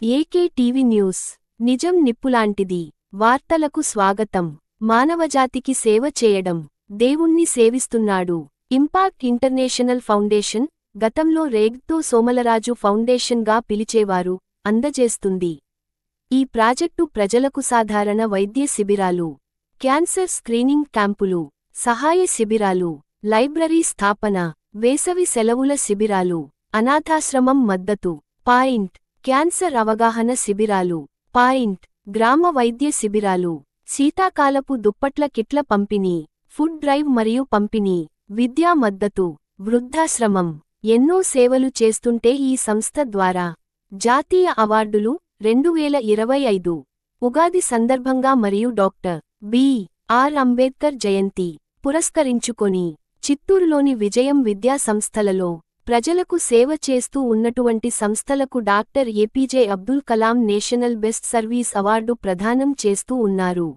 AK TV news నిజం నిప్పులాంటిది. వార్తలకు స్వాగతం. మానవజాతికి సేవ చేయడం దేవుణ్ణి సేవిస్తున్నాడు. ఇంపాక్ట్ ఇంటర్నేషనల్ ఫౌండేషన్, గతంలో రేగ్తో సోమలరాజు ఫౌండేషన్ గా పిలిచేవారు, అందజేస్తుంది. ఈ ప్రాజెక్టు ప్రజలకు సాధారణ వైద్య శిబిరాలు, క్యాన్సర్ స్క్రీనింగ్ క్యాంపులు, సహాయ శిబిరాలు, లైబ్రరీ స్థాపన, వేసవి సెలవుల శిబిరాలు, అనాథాశ్రమం మద్దతు పాయింట్, క్యాన్సర్ అవగాహన శిబిరాలు పాయింట్, గ్రామ వైద్య శిబిరాలు, శీతాకాలపు దుప్పట్ల కిట్ల పంపిణీ, ఫుడ్ డ్రైవ్ మరియు పంపిణీ, విద్యా మద్దతు, వృద్ధాశ్రమం. ఎన్నో సేవలు చేస్తుంటే ఈ సంస్థ ద్వారా జాతీయ అవార్డులు 2025 ఉగాది సందర్భంగా మరియు డాక్టర్ బి.ఆర్. అంబేద్కర్ జయంతి పురస్కరించుకొని చిత్తూరులోని విజయం విద్యా సంస్థలలో ప్రజలకు సేవ చేస్తూ ఉన్నటువంటి సంస్థలకు doctor APJ Abdul Kalam national best service award ప్రదానం చేస్తూ ఉన్నారు.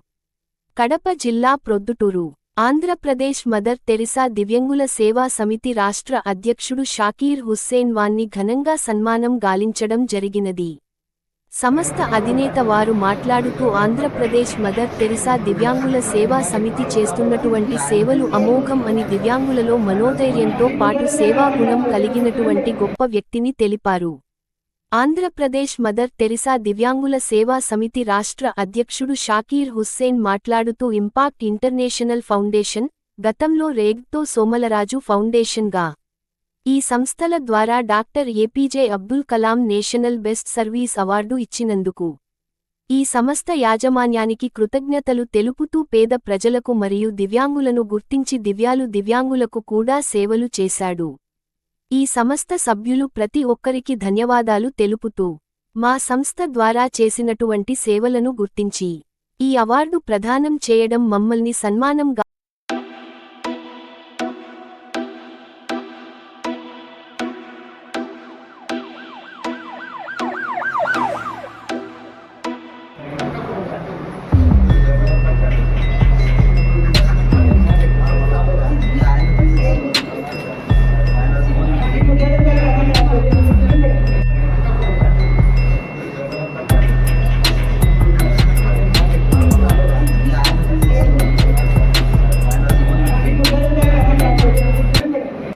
కడప జిల్లా ప్రొద్దుటూరు, ఆంధ్రప్రదేశ్ మదర్ తెరిసా దివ్యంగుల సేవా సమితి రాష్ట్ర అధ్యక్షుడు షాకీర్ హుస్సేన్ వాన్ని ఘనంగా సన్మానం గాలించడం జరిగినది. సంస్థ అధినేత వారు మాట్లాడుతూ ఆంధ్రప్రదేశ్ మదర్ తెరిసా దివ్యాంగుల సేవా సమితి చేస్తున్నటువంటి సేవలు అమోఘం అని, దివ్యాంగులలో మనోధైర్యంతో పాటు సేవాగుణం కలిగినటువంటి గొప్ప వ్యక్తిని తెలిపారు. ఆంధ్రప్రదేశ్ మదర్ తెరిసా దివ్యాంగుల సేవా సమితి రాష్ట్ర అధ్యక్షుడు షాకీర్ హుస్సేన్ మాట్లాడుతూ ఇంపాక్ట్ ఇంటర్నేషనల్ ఫౌండేషన్, గతంలో రేగ్తో సోమలరాజు ఫౌండేషన్ గా ఈ సంస్థల ద్వారా doctor APJ Abdul Kalam national best service award ఇచ్చినందుకు ఈ సంస్థ యాజమాన్యానికి కృతజ్ఞతలు తెలుపుతూ పేద ప్రజలకు మరియు దివ్యాంగులను గుర్తించి దివ్యాంగులకు కూడా సేవలు చేశాడు. ఈ సంస్థ సభ్యులు ప్రతి ఒక్కరికి ధన్యవాదాలు తెలుపుతూ మా సంస్థ ద్వారా చేసినటువంటి సేవలను గుర్తించి ఈ అవార్డు ప్రదానం చేయడం మమ్మల్ని సన్మానం